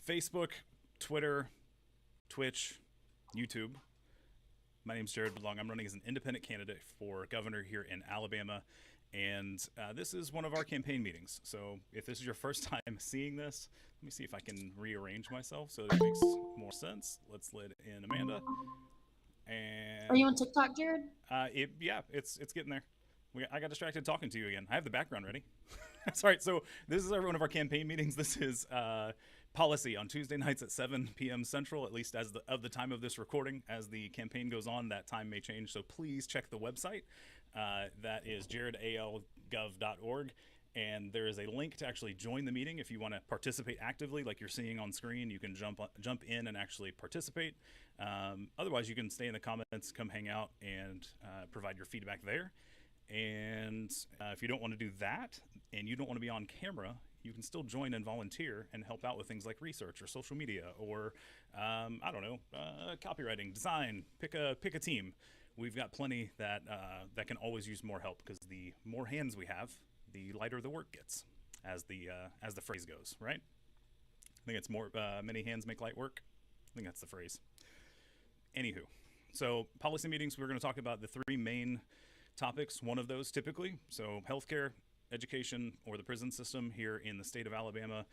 Facebook, Twitter, Twitch, YouTube. My name's Jared Belong. I'm running as an independent candidate for governor here in Alabama, and this is one of our campaign meetings. So if this is your first time seeing this, let me see if I can rearrange myself so that it makes more sense. Let's let in Amanda. And are you on TikTok, Jared? It's getting there. I got distracted talking to you again. I have the background ready. Sorry. So this is one of our campaign meetings. This is policy on Tuesday nights at 7 p.m. Central, at least as of the time of this recording. As the campaign goes on, that time may change. So please check the website. That is jaredalgov.org. And there is a link to actually join the meeting if you want to participate actively, like you're seeing on screen. You can jump in and actually participate. Otherwise, you can stay in the comments, come hang out, and provide your feedback there. And if you don't want to do that and you don't want to be on camera, you can still join and volunteer and help out with things like research or social media or copywriting, design. Pick a team. We've got plenty that can always use more help, because the more hands we have, the lighter the work gets, as the phrase goes, right? I think it's more many hands make light work. I think that's the phrase. Anywho, so policy meetings, we're going to talk about the three main topics. One of those typically, so healthcare, education, or the prison system here in the state of Alabama.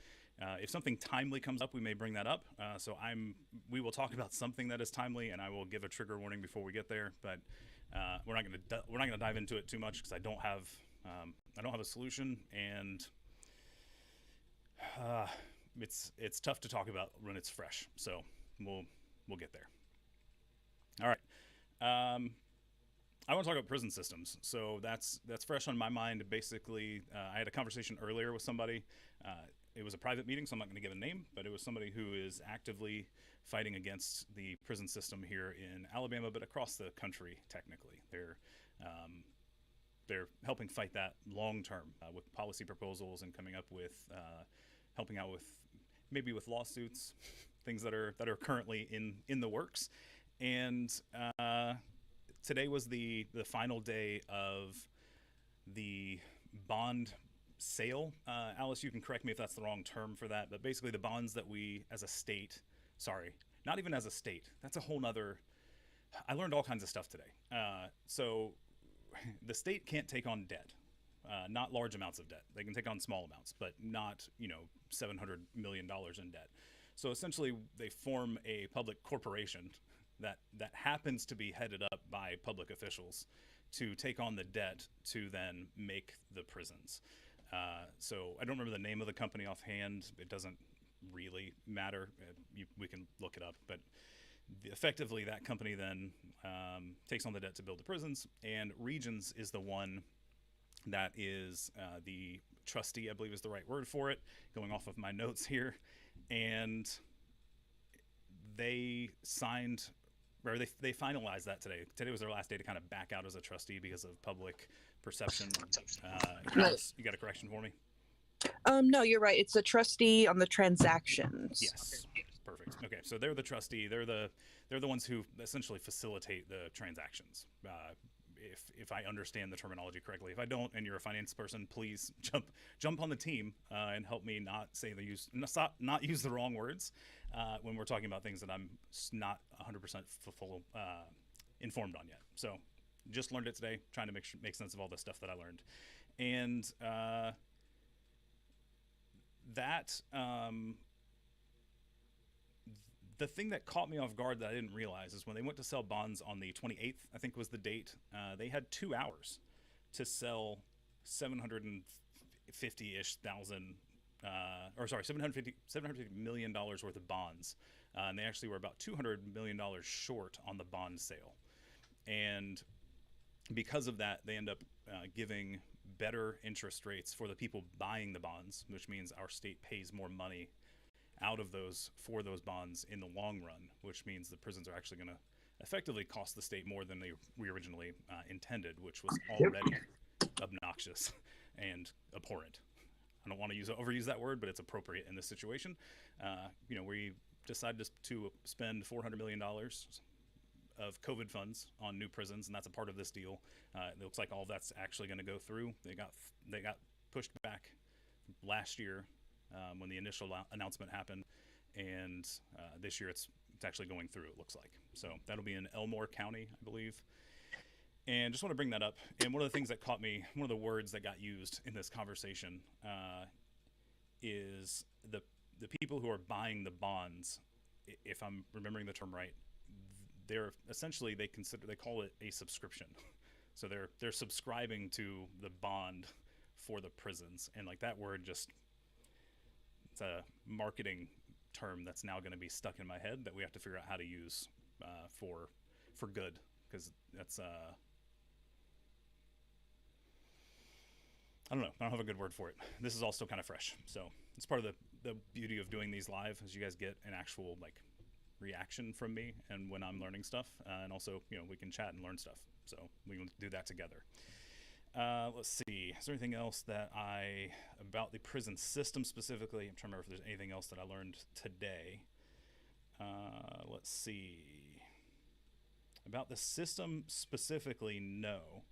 If something timely comes up, we may bring that up. We will talk about something that is timely, and I will give a trigger warning before we get there. But we're not going to dive into it too much, because I don't have a solution, and it's tough to talk about when it's fresh. So we'll get there. All right. I want to talk about prison systems. So that's fresh on my mind. Basically, I had a conversation earlier with somebody. It was a private meeting, so I'm not going to give a name, but it was somebody who is actively fighting against the prison system here in Alabama, but across the country. Technically, they're helping fight that long term with policy proposals and coming up with helping out with maybe with lawsuits, things that are currently in the works. And today was the final day of the bond sale. Alice, you can correct me if that's the wrong term for that, but basically the bonds that we as a state, not even as a state, that's a whole nother, I learned all kinds of stuff today. So the state can't take on debt, not large amounts of debt. They can take on small amounts, but not, $700 million in debt. So essentially they form a public corporation that happens to be headed up by public officials to take on the debt to then make the prisons. So I don't remember the name of the company offhand. It doesn't really matter. We can look it up. But effectively, that company then takes on the debt to build the prisons, and Regions is the one that is the trustee, I believe is the right word for it, going off of my notes here. And they they finalized that today. Today was their last day to kind of back out as a trustee because of public perception. You got a correction for me? No, you're right. It's a trustee on the transactions. Yes. Perfect. Okay, so they're the trustee. They're the ones who essentially facilitate the transactions. If I understand the terminology correctly. If I don't, and you're a finance person, please jump on the team and help me not use the wrong words when we're talking about things that I'm not 100% full informed on yet. So just learned it today, trying to make sense of all the stuff that I learned, and the thing that caught me off guard that I didn't realize is when they went to sell bonds on the 28th, I think was the date, they had 2 hours to sell $750 million worth of bonds. And they actually were about $200 million short on the bond sale. And because of that, they end up giving better interest rates for the people buying the bonds, which means our state pays more money out of those for those bonds in the long run, which means the prisons are actually going to effectively cost the state more than we originally intended, which was already obnoxious and abhorrent. I don't want to overuse that word, but it's appropriate in this situation. We decided to spend $400 million of COVID funds on new prisons, and that's a part of this deal. It looks like all of that's actually going to go through. They got pushed back last year when the initial announcement happened, and this year it's actually going through. It looks like so that'll be in Elmore County, I believe. And just want to bring that up. And one of the things that caught me, one of the words that got used in this conversation, is the people who are buying the bonds. If I'm remembering the term right, they're essentially they call it a subscription. So they're subscribing to the bond for the prisons, and like that word just it's a marketing term that's now going to be stuck in my head that we have to figure out how to use for good because that's I don't know. I don't have a good word for it. This is all still kind of fresh. So it's part of the beauty of doing these live is you guys get an actual like reaction from me and when I'm learning stuff. And also, we can chat and learn stuff. So we can do that together. Let's see. Is there anything else about the prison system specifically? I'm trying to remember if there's anything else that I learned today. Let's see. About the system specifically, no.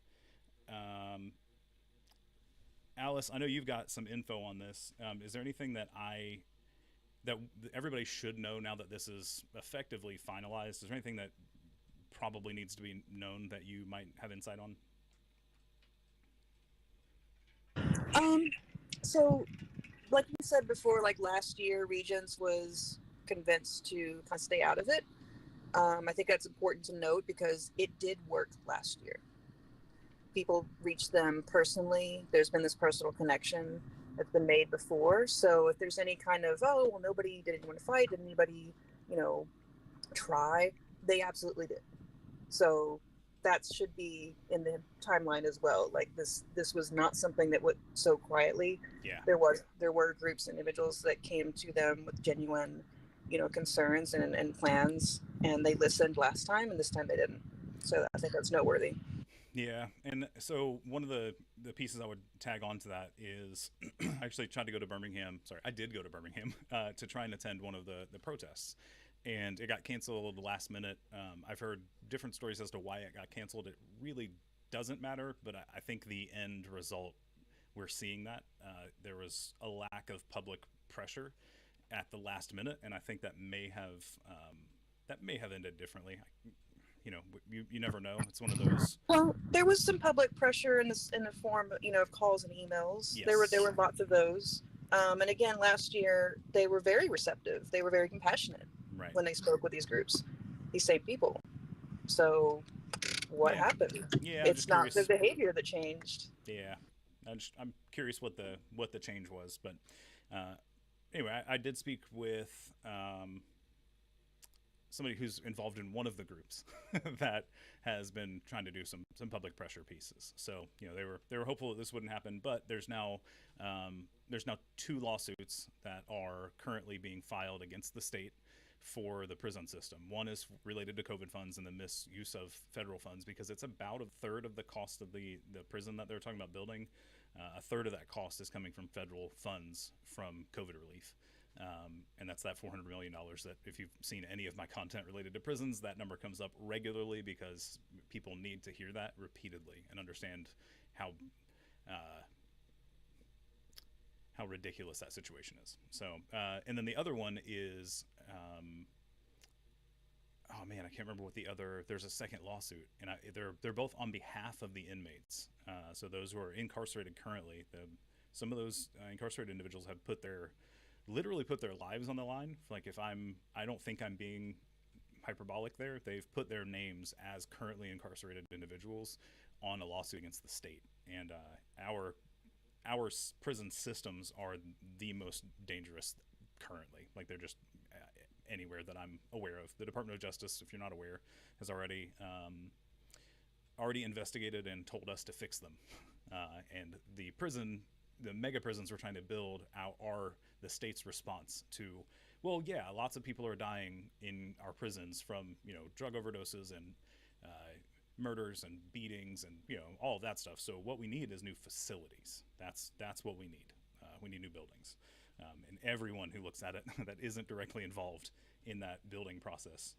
Alice, I know you've got some info on this. Is there anything that everybody should know now that this is effectively finalized? Is there anything that probably needs to be known that you might have insight on? So like you said before, like last year, Regents was convinced to kind of stay out of it. I think that's important to note because it did work last year. People reach them personally. There's been this personal connection that's been made before. So if there's any kind of, oh, well, nobody did anyone fight, did anybody, try, they absolutely did. So that should be in the timeline as well. Like this was not something that went so quietly. Yeah. There were groups, individuals that came to them with genuine, concerns and plans, and they listened last time, and this time they didn't. So I think that's noteworthy. Yeah, and so one of the pieces I would tag on to that is I actually tried to go to Birmingham. Sorry, I did go to Birmingham to try and attend one of the protests, and it got canceled last minute. I've heard different stories as to why it got canceled. It really doesn't matter, but I think the end result we're seeing that there was a lack of public pressure at the last minute, and I think that may have ended differently. You never know. It's one of those. Well, there was some public pressure in the form of calls and emails. Yes. There were lots of those. And again, last year they were very receptive. They were very compassionate Right. when they spoke with these groups, these same people. So what happened? Yeah, it's not the behavior that changed. Yeah, I'm curious what the change was, but anyway, I did speak with somebody who's involved in one of the groups that has been trying to do some public pressure pieces. So they were hopeful that this wouldn't happen, but there's now two lawsuits that are currently being filed against the state for the prison system. One is related to COVID funds and the misuse of federal funds because it's about a third of the cost of the prison that they're talking about building. A third of that cost is coming from federal funds from COVID relief. And that's that $400 million that if you've seen any of my content related to prisons, that number comes up regularly because people need to hear that repeatedly and understand how ridiculous that situation is. So, and then the other one is, oh man, I can't remember what there's a second lawsuit, and they're both on behalf of the inmates. So those who are incarcerated currently, some of those incarcerated individuals have literally put their lives on the line. Like I don't think I'm being hyperbolic there. They've put their names as currently incarcerated individuals on a lawsuit against the state, and our prison systems are the most dangerous currently. Like they're just anywhere that I'm aware of. The Department of Justice, if you're not aware, has already investigated and told us to fix them. And the mega prisons we're trying to build are the state's response to, well, yeah, lots of people are dying in our prisons from drug overdoses and murders and beatings and all of that stuff. So what we need is new facilities. That's what we need. We need new buildings. And everyone who looks at it that isn't directly involved in that building process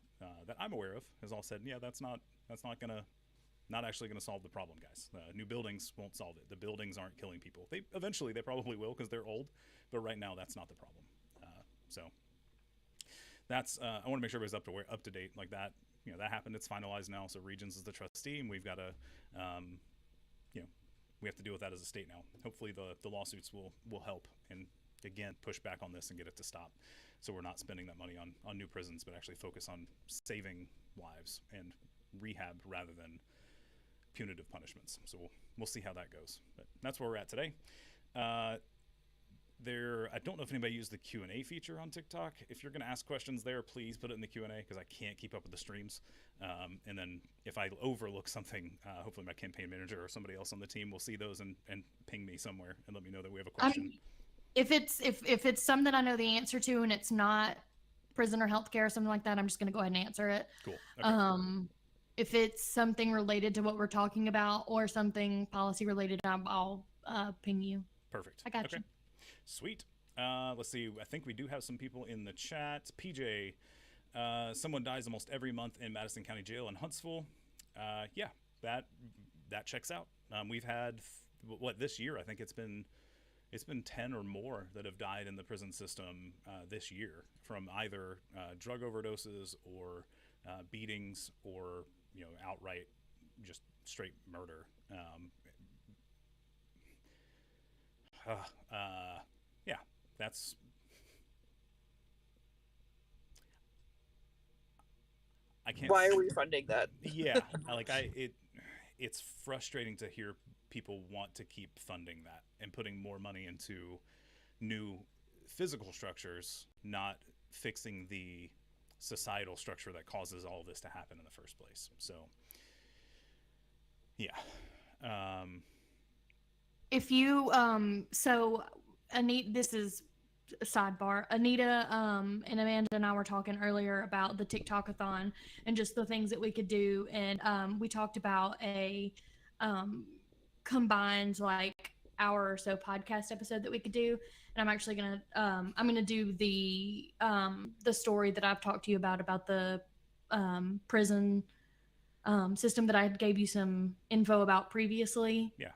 that I'm aware of has all said, yeah, that's not actually gonna solve the problem, guys. New buildings won't solve it. The buildings aren't killing people. They probably will because they're old, but right now that's not the problem. So that's I want to make sure everybody's up to date. Like that, that happened. It's finalized now. So Regions is the trustee, and we've got to, um, you know, we have to deal with that as a state now. Hopefully, the lawsuits will help and again push back on this and get it to stop. So we're not spending that money on new prisons, but actually focus on saving lives and rehab rather than punitive punishments. So we'll see how that goes. But that's where we're at today. Uh, I don't know if anybody used the Q&A feature on TikTok. If you're going to ask questions there, please put it in the Q&A because I can't keep up with the streams. And then if I overlook something, hopefully my campaign manager or somebody else on the team will see those and ping me somewhere and let me know that we have a question. If it's something I know the answer to and it's not prison or healthcare or something like that, I'm just going to go ahead and answer it. Cool. Okay. If it's something related to what we're talking about or something policy related, I'll ping you. Perfect. I got you. Sweet. Let's see. I think we do have some people in the chat. PJ, someone dies almost every month in Madison County Jail in Huntsville. Yeah, that checks out. We've had this year? I think it's been 10 or more that have died in the prison system this year from either drug overdoses or beatings or outright just straight murder. Yeah, that's. I can't. Why are we funding that? Yeah, it's frustrating to hear people want to keep funding that and putting more money into new physical structures, not fixing the societal structure that causes all of this to happen in the first place. So, yeah. If you so Anita, this is a sidebar. Anita and Amanda and I were talking earlier about the TikTok-a-thon and just the things that we could do, and we talked about a combined like hour or so podcast episode that we could do. And I'm actually gonna do the story that I've talked to you about the prison system that I gave you some info about previously. Yeah.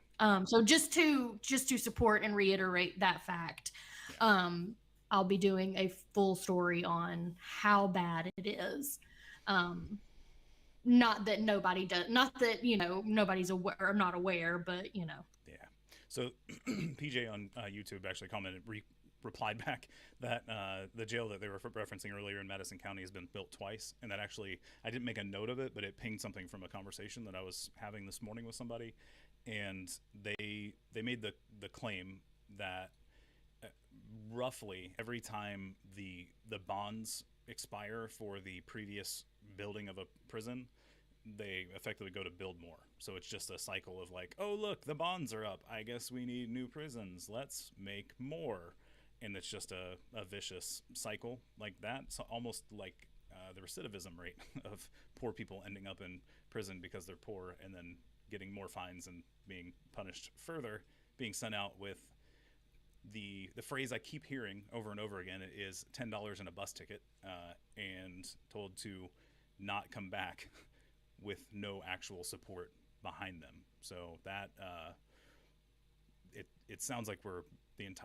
So just to support and reiterate that fact, yeah. I'll be doing a full story on how bad it is. Not that nobody does, not that nobody's aware or not aware, but Yeah. So PJ on YouTube actually replied back that the jail that they were referencing earlier in Madison County has been built twice, and that actually I didn't make a note of it, but it pinged something from a conversation that I was having this morning with somebody, and they made the claim that roughly every time the bonds expire for the previous building of a prison, they effectively go to build more. So it's just a cycle of like, oh look, the bonds are up, I guess we need new prisons, let's make more. And it's just a vicious cycle like that. So almost like the recidivism rate of poor people ending up in prison because they're poor and then getting more fines and being punished further, being sent out with the phrase I keep hearing over and over again is $10 in a bus ticket and told to not come back with no actual support behind them. So that it sounds like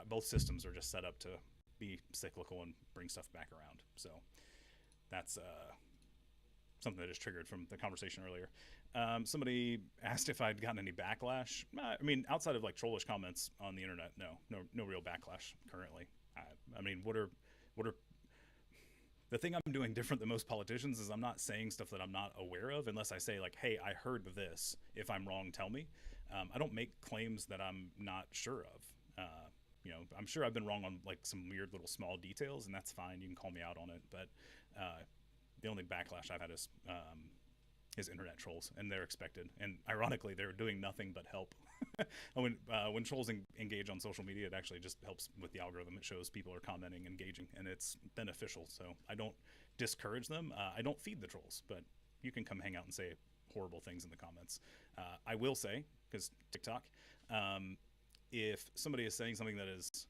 both systems are just set up to be cyclical and bring stuff back around. So that's something that is triggered from the conversation earlier. Somebody asked if I'd gotten any backlash. I mean, outside of like trollish comments on the internet, no real backlash currently. I mean, what are the thing I'm doing different than most politicians is I'm not saying stuff that I'm not aware of unless I say like, hey, I heard this. If I'm wrong, tell me. I don't make claims that I'm not sure of. I'm sure I've been wrong on like some weird little small details, and that's fine. You can call me out on it. But the only backlash I've had is internet trolls, and they're expected. And ironically, they're doing nothing but help. when trolls engage on social media, it actually just helps with the algorithm. It shows people are commenting, engaging, and it's beneficial. So I don't discourage them. I don't feed the trolls, but you can come hang out and say horrible things in the comments. I will say, because TikTok, if somebody is saying something that is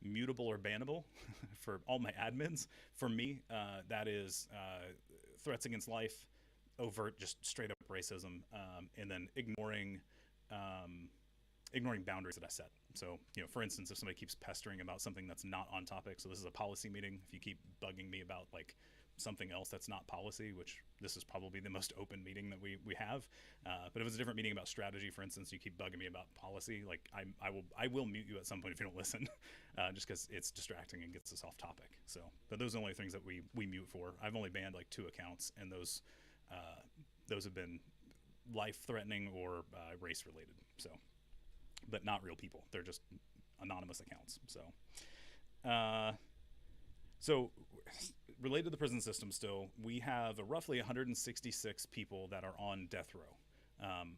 mutable or bannable for all my admins, for me, that is threats against life, overt, just straight up racism, and then ignoring boundaries that I set. So, for instance, if somebody keeps pestering about something that's not on topic, so this is a policy meeting, if you keep bugging me about like something else that's not policy, which this is probably the most open meeting that we have, but if it's a different meeting about strategy, for instance, you keep bugging me about policy, like I will mute you at some point if you don't listen, just because it's distracting and gets us off topic. So, but those are the only things that we mute for. I've only banned like 2 accounts, and those have been life-threatening or race-related. So, but not real people. They're just anonymous accounts. So related to the prison system still, we have roughly 166 people that are on death row.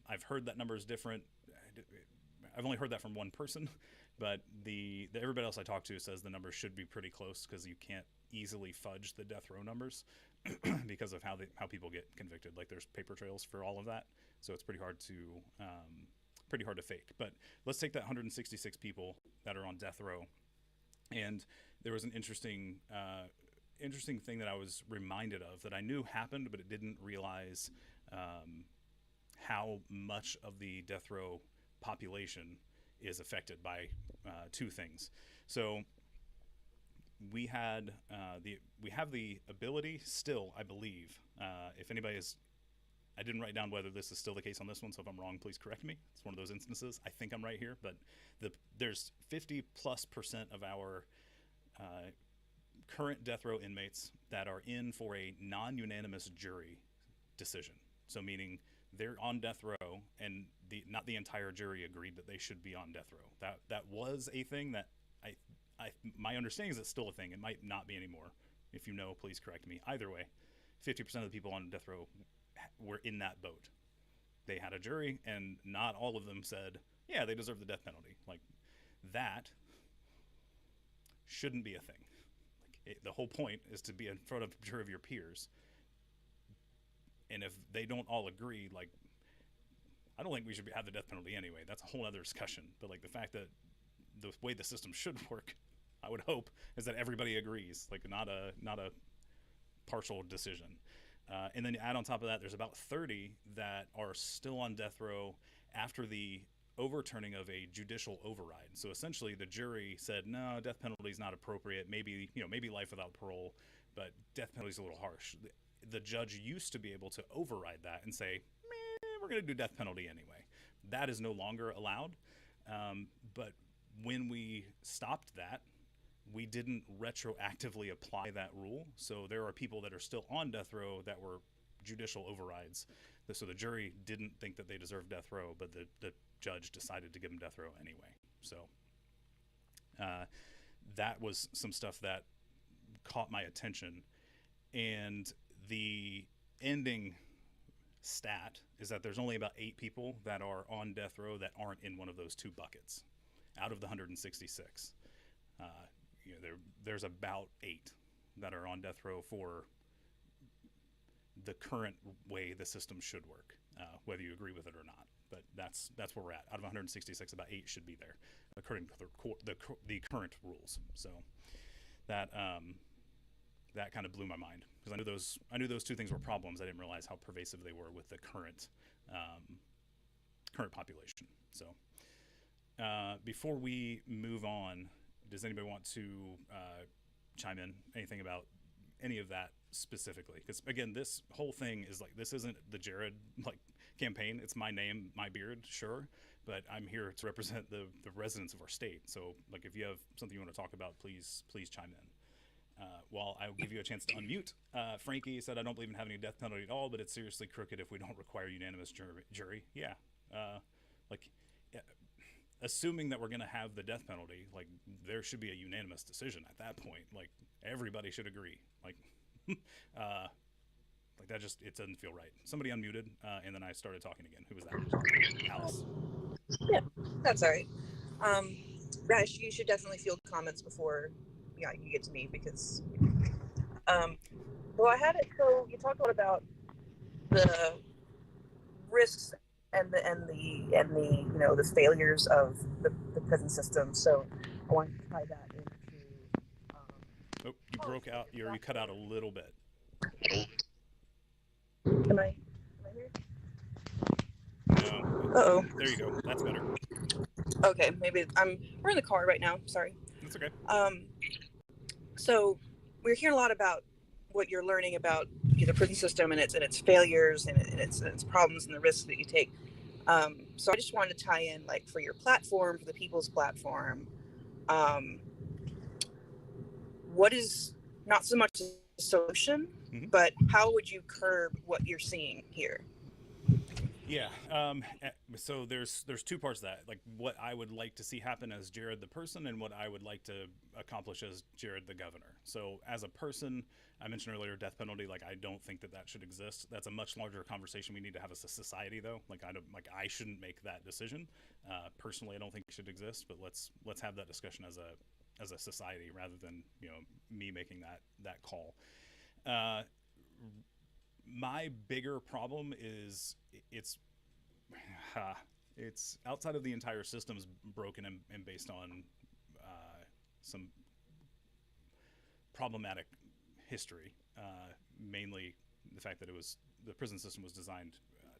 I've heard that number is different. I've only heard that from one person, but everybody else I talk to says the number should be pretty close, because you can't easily fudge the death row numbers because of how people get convicted. Like, there's paper trails for all of that, so it's pretty hard to fake. But let's take that 166 people that are on death row, and there was an interesting thing that I was reminded of that I knew happened, but it didn't realize how much of the death row population is affected by 2 things. So we have the ability still, I believe, if anybody is, I didn't write down whether this is still the case on this one, so if I'm wrong, please correct me. It's one of those instances. I think I'm right here, but there's 50+% of our current death row inmates that are in for a non-unanimous jury decision. So meaning they're on death row, and not the entire jury agreed that they should be on death row. That was a thing that my understanding is it's still a thing. It might not be anymore. If you know, please correct me. Either way, 50% of the people on death row were in that boat. They had a jury, and not all of them said, yeah, they deserve the death penalty. Like, that shouldn't be a thing. The whole point is to be in front of a jury of your peers. And if they don't all agree, like, I don't think we should have the death penalty anyway. That's a whole other discussion. But like, the fact that the way the system should work, I would hope, is that everybody agrees, like not a partial decision. And then you add on top of that, there's about 30 that are still on death row after the overturning of a judicial override. So essentially the jury said, no, death penalty is not appropriate. Maybe life without parole, but death penalty is a little harsh. The judge used to be able to override that and say, we're going to do death penalty anyway. That is no longer allowed. But when we stopped that, we didn't retroactively apply that rule. So there are people that are still on death row that were judicial overrides. So the jury didn't think that they deserved death row, but the judge decided to give them death row anyway. So that was some stuff that caught my attention. And the ending stat is that there's only about 8 people that are on death row that aren't in one of those 2 buckets out of the 166. There's about 8 that are on death row for the current way the system should work, whether you agree with it or not. But that's where we're at. Out of 166, about 8 should be there, according to the current rules. So that kind of blew my mind, because I knew those 2 things were problems. I didn't realize how pervasive they were with the current population. So before we move on, does anybody want to chime in anything about any of that specifically? Because again, this whole thing is like, this isn't the Jared campaign. It's my name, my beard, sure, but I'm here to represent the residents of our state. So like, if you have something you want to talk about, please chime in. While I'll give you a chance to unmute, Frankie said, I don't believe in having a death penalty at all, but it's seriously crooked if we don't require unanimous jury. Yeah. Assuming that we're going to have the death penalty, like, there should be a unanimous decision at that point. Like, everybody should agree. Like, that just, it doesn't feel right. Somebody unmuted, and then I started talking again. Who was that? Alice. Yeah, that's all right. Guys, you should definitely field comments before you get to me, because well, I had it. So you talked a lot about the risks and the the failures of the prison system. So I wanted to tie that into. You broke out. You cut out a little bit. Am I here? No. Uh-oh. There you go. That's better. Okay, maybe we're in the car right now. Sorry. That's okay. Um, so we're hearing a lot about what you're learning about the prison system and its failures and its problems and the risks that you take. So I just wanted to tie in, like, for your platform, for the people's platform, um, what is not so much a solution, Hmm. but how would you curb what you're seeing here? Yeah. So there's two parts of that. Like what I would like to see happen as Jared the person, and what I would like to accomplish as Jared the governor. So as a person, I mentioned earlier death penalty. Like I don't think that that should exist. That's a much larger conversation we need to have as a society, though. Like I shouldn't make that decision. Personally, I don't think it should exist. But let's have that discussion as a society rather than me making that call. Uh, my bigger problem is it's it's outside of the entire system's broken and based on some problematic history, mainly the fact that the prison system was designed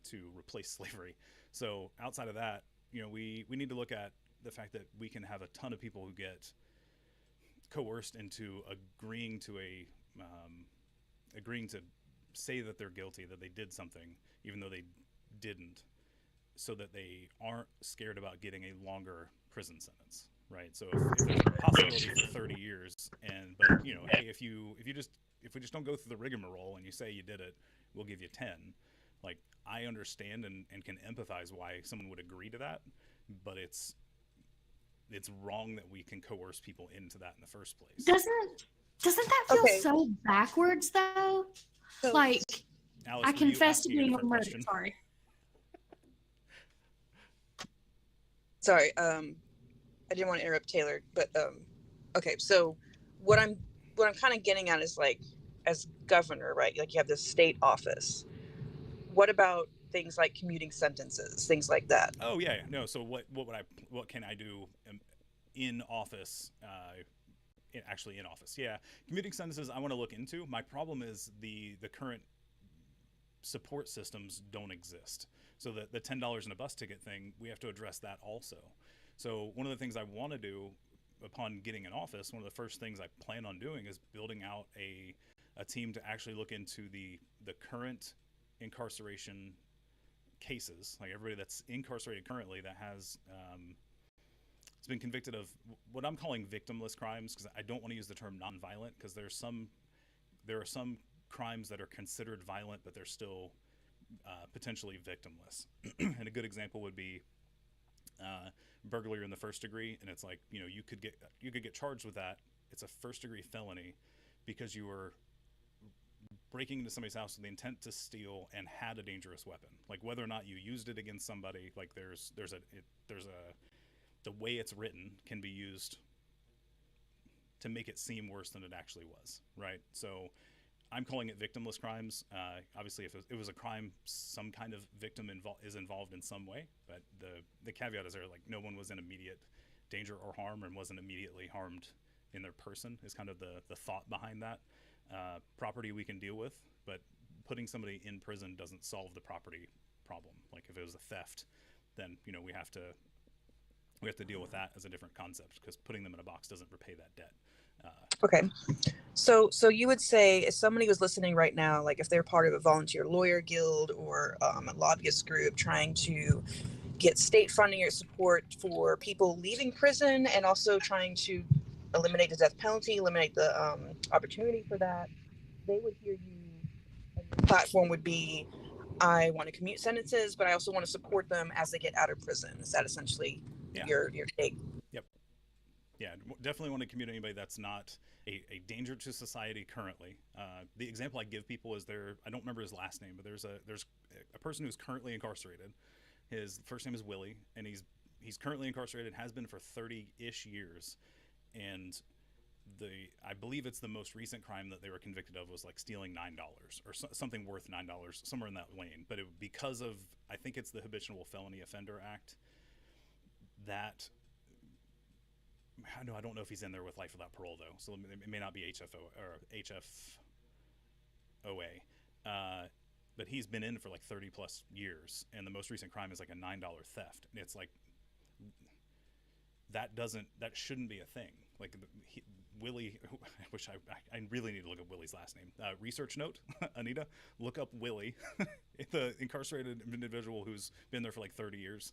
to replace slavery. So outside of that, we need to look at the fact that we can have a ton of people who get coerced into agreeing to say that they're guilty, that they did something, even though they didn't, so that they aren't scared about getting a longer prison sentence, right? So if there's a possibility for 30 years, but hey, if we just don't go through the rigmarole and you say you did it, we'll give you 10. Like I understand and can empathize why someone would agree to that, but it's wrong that we can coerce people into that in the first place. Doesn't that feel Okay, so backwards though? so Like Alice, I were you confess to asking a being a different murderer. question? Sorry. sorry, I didn't want to interrupt Taylor, but okay, so what I'm kind of getting at is, like, as governor, right? Like you have this state office. What about things like commuting sentences, things like that? Oh yeah, no. So what can I do in office? Actually, in office, yeah. Commuting sentences, I want to look into. My problem is the current support systems don't exist. So the $10 in a bus ticket thing, we have to address that also. So one of the things I want to do upon getting in office, one of the first things I plan on doing is building out a team to actually look into the current incarceration cases, like everybody that's incarcerated currently that has been convicted of what I'm calling victimless crimes, because I don't want to use the term nonviolent, because there are some crimes that are considered violent, but they're still potentially victimless. And a good example would be burglary in the first degree, and it's like you could get charged with that. It's a first degree felony because you were breaking into somebody's house with the intent to steal and had a dangerous weapon. Like whether or not you used it against somebody, like there's the way it's written can be used to make it seem worse than it actually was, right? So I'm calling it victimless crimes. Obviously, if it was a crime, some kind of victim is involved in some way. But the caveat is there, like no one was in immediate danger or harm and wasn't immediately harmed in their person is kind of the thought behind that. Property we can deal with, but putting somebody in prison doesn't solve the property problem. Like if it was a theft, then we have to deal with that as a different concept, because putting them in a box doesn't repay that debt. Okay. So you would say, if somebody was listening right now, like if they're part of a volunteer lawyer guild or a lobbyist group trying to get state funding or support for people leaving prison, and also trying to eliminate the death penalty, eliminate the opportunity for that, they would hear you, and your platform would be, I want to commute sentences, but I also want to support them as they get out of prison. Is that essentially Yeah. your take? Yep. Yeah, definitely want to commute anybody that's not a danger to society currently. The example I give people is I don't remember his last name, but there's a person who's currently incarcerated. His first name is Willie, and he's currently incarcerated, has been for 30-ish years, and I believe it's the most recent crime that they were convicted of was like stealing $9 or something worth $9, somewhere in that lane. But because of, I think it's the Habitual Felony Offender Act, that I don't know if he's in there with life without parole though, so it may not be HFOA. But he's been in for like 30 plus years, and the most recent crime is like a $9 theft. And it's like that shouldn't be a thing. Like Willie, I wish I really need to look up Willie's last name. Research note, Anita, look up Willie, the incarcerated individual who's been there for like 30 years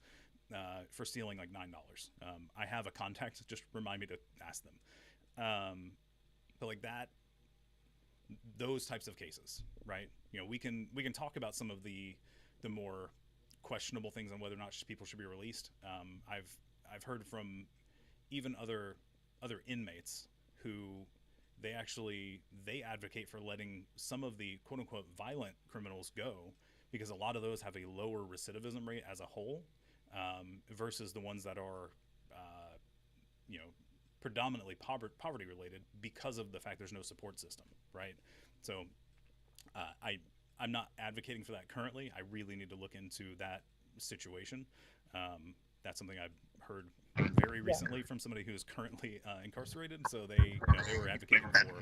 for stealing like $9. I have a contact. Just remind me to ask them. But like that, those types of cases, right? We can talk about some of the more questionable things on whether or not people should be released. I've heard from even other inmates who they advocate for letting some of the quote unquote violent criminals go because a lot of those have a lower recidivism rate as a whole versus the ones that are predominantly poverty related because of the fact there's no support system, right? So I'm not advocating for that currently. I really need to look into that situation. That's something I've heard very recently from somebody who is currently incarcerated. So they were advocating for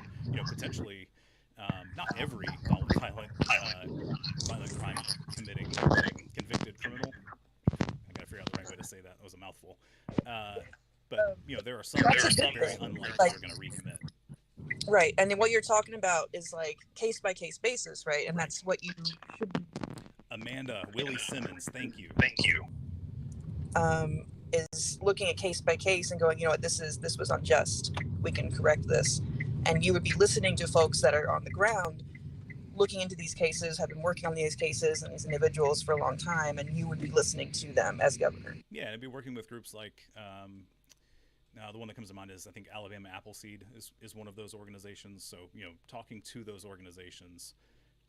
potentially not every violent crime committing convicted criminal. I gotta figure out the right way to say that. That was a mouthful. But there are some that are very unlikely they're going to recommit. Right, and then what you're talking about is like case by case basis, right? And that's what you should be. Amanda, Willie Simmons, thank you. Is looking at case by case and going, you know what, this was unjust. We can correct this, and you would be listening to folks that are on the ground, looking into these cases, have been working on these cases and these individuals for a long time, and you would be listening to them as governor. Yeah, I'd be working with groups like. Now, the one that comes to mind is I think Alabama Appleseed is one of those organizations. So talking to those organizations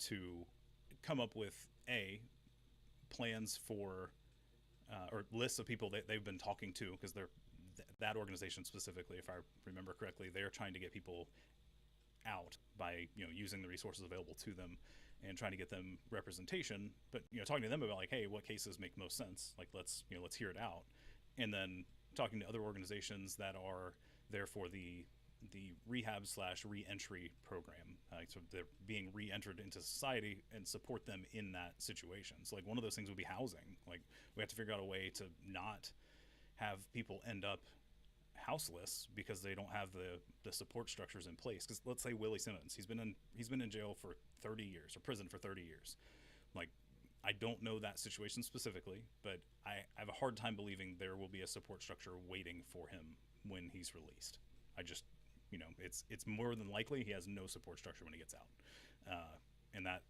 to come up with plans for or lists of people that they've been talking to, because that organization specifically, if I remember correctly, they're trying to get people out by using the resources available to them and trying to get them representation. But talking to them about like, hey, what cases make most sense? Like let's hear it out, and then talking to other organizations that are there for the rehab / re-entry program. So they're being re-entered into society and support them in that situation. So like one of those things would be housing. Like we have to figure out a way to not have people end up houseless because they don't have the support structures in place. Because let's say Willie Simmons, he's been in jail for 30 years or prison for 30 years. Like I don't know that situation specifically, but I have a hard time believing there will be a support structure waiting for him when he's released. I just, it's more than likely he has no support structure when he gets out. And that,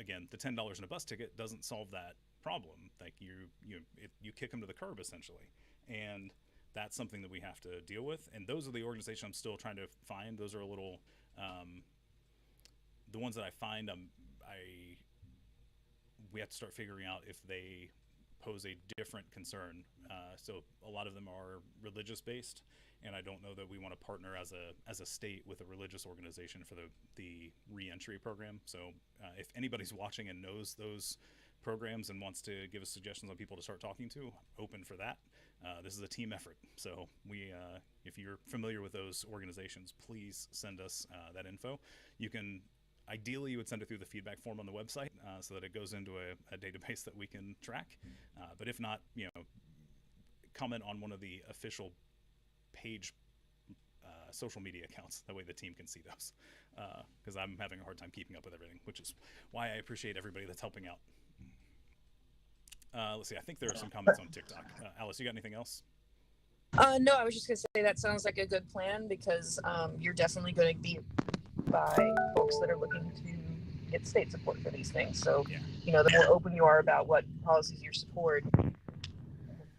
again, the $10 in a bus ticket doesn't solve that problem. Like you kick him to the curb essentially. And that's something that we have to deal with. And those are the organizations I'm still trying to find. Those are a little, the ones that I find, we have to start figuring out if they pose a different concern. So a lot of them are religious based, and I don't know that we want to partner as a state with a religious organization for the re-entry program. So if anybody's watching and knows those programs and wants to give us suggestions on people to start talking to, open for that. This is a team effort. So if you're familiar with those organizations, please send us that info. Ideally, you would send it through the feedback form on the website so that it goes into a database that we can track. But if not, comment on one of the official page social media accounts. That way the team can see those. Because I'm having a hard time keeping up with everything, which is why I appreciate everybody that's helping out. Let's see. I think there are some comments on TikTok. Alice, you got anything else? No, I was just going to say that sounds like a good plan because you're definitely going to be by folks that are looking to get state support for these things. So, the more open you are about what policies you support,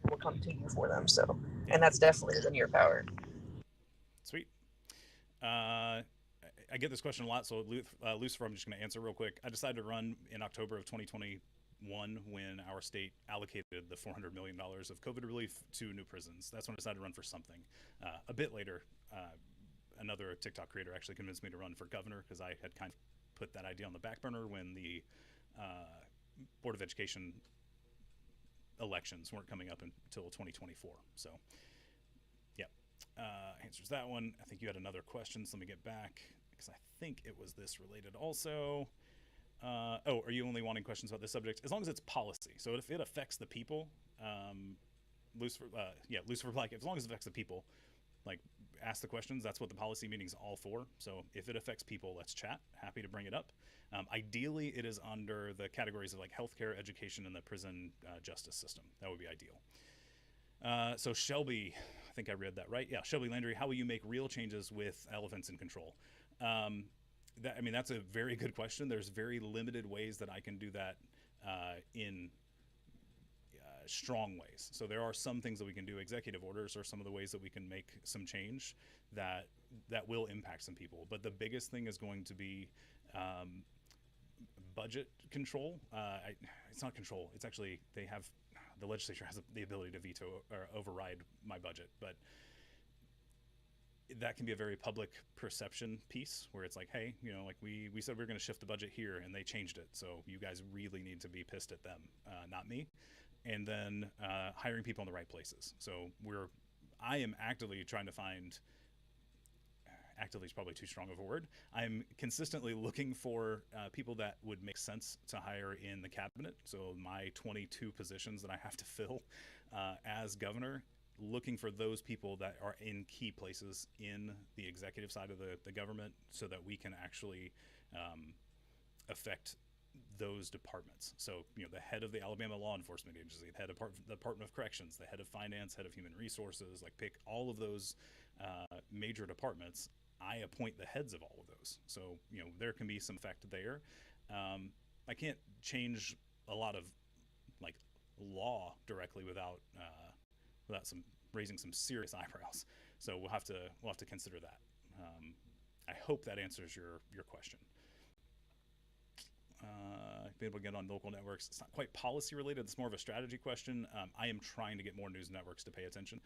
will come to you for them. So, and that's definitely within your power. Sweet. I get this question a lot, so Lucifer, I'm just going to answer real quick. I decided to run in October of 2021 when our state allocated the $400 million of COVID relief to new prisons. That's when I decided to run for something. A bit later, another TikTok creator actually convinced me to run for governor because I had kind of put that idea on the back burner when the Board of Education elections weren't coming up until 2024. So, yeah, answers that one. I think you had another question, so let me get back because I think it was this related also. Are you only wanting questions about this subject? As long as it's policy. So if it affects the people, Lucifer, like, as long as it affects the people, like, ask the questions. That's what the policy meeting's all for. So if it affects people, let's chat. Happy to bring it up. Ideally, it is under the categories of like healthcare, education, and the prison justice system. That would be ideal. So Shelby, I think I read that right. Yeah, Shelby Landry, how will you make real changes with elephants in control? That's a very good question. There's very limited ways that I can do that in strong ways. So there are some things that we can do. Executive orders are some of the ways that we can make some change that will impact some people. But the biggest thing is going to be budget control. It's not control. It's actually the legislature has the ability to veto or override my budget, but that can be a very public perception piece where it's like, hey, like we said we were going to shift the budget here and they changed it. So you guys really need to be pissed at them, not me. And then hiring people in the right places. So I am actively trying to find, actively is probably too strong of a word. I'm consistently looking for people that would make sense to hire in the cabinet. So my 22 positions that I have to fill as governor, looking for those people that are in key places in the executive side of the government so that we can actually affect those departments. So, the head of the Alabama Law Enforcement Agency, the head of the Department of Corrections, the head of Finance, head of Human Resources, like pick all of those major departments. I appoint the heads of all of those. So, there can be some effect there. I can't change a lot of like law directly without some raising some serious eyebrows. So we'll have to consider that. I hope that answers your question. Be able to get on local networks. It's not quite policy related. It's more of a strategy question. I am trying to get more news networks to pay attention.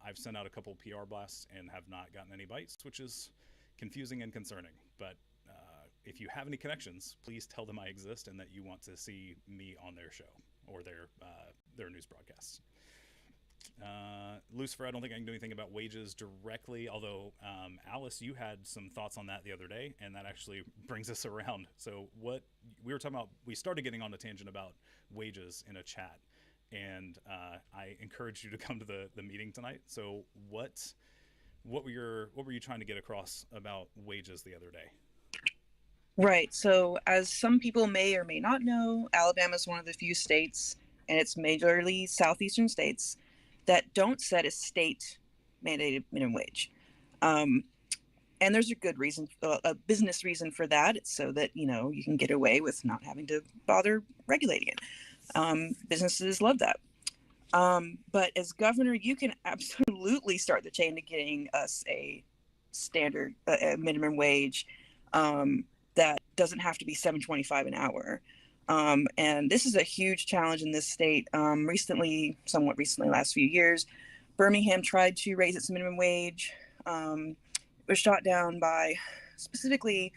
I've sent out a couple PR blasts and have not gotten any bites, which is confusing and concerning. But if you have any connections, please tell them I exist and that you want to see me on their show or their news broadcasts. Lucifer, I don't think I can do anything about wages directly, although Alice, you had some thoughts on that the other day, and that actually brings us around. So what we were talking about, we started getting on a tangent about wages in a chat, and I encouraged you to come to the meeting tonight. So what were you trying to get across about wages the other day? Right. So as some people may or may not know, Alabama is one of the few states, and it's majorly southeastern states, that don't set a state mandated minimum wage. And there's a good reason, a business reason for that. It's so that, you can get away with not having to bother regulating it. Businesses love that. But as governor, you can absolutely start the chain to getting us a standard minimum wage that doesn't have to be $7.25 an hour. And this is a huge challenge in this state. Somewhat recently, last few years, Birmingham tried to raise its minimum wage. It was shot down by, specifically,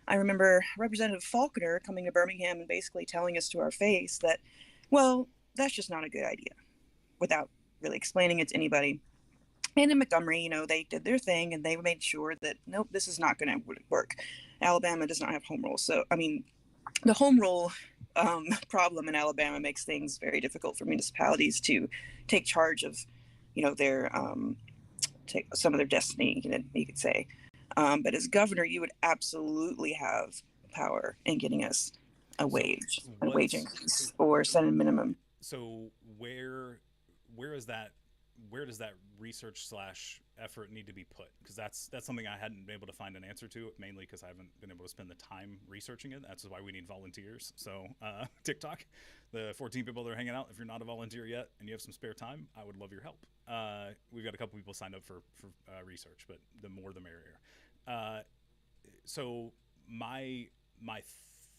I remember Representative Faulconer coming to Birmingham and basically telling us to our face that, well, that's just not a good idea, without really explaining it to anybody. And in Montgomery, they did their thing and they made sure that, nope, this is not going to work. Alabama does not have home rule. So, the home rule problem in Alabama makes things very difficult for municipalities to take charge of, their take some of their destiny, you could say. But as governor, you would absolutely have power in getting us a wage increase or set a minimum. So where does that research / effort need to be put? Because that's something I hadn't been able to find an answer to, mainly because I haven't been able to spend the time researching it. That's why we need volunteers. So TikTok, the 14 people that are hanging out, if you're not a volunteer yet and you have some spare time, I would love your help. We've got a couple people signed up for research, but the more the merrier. So my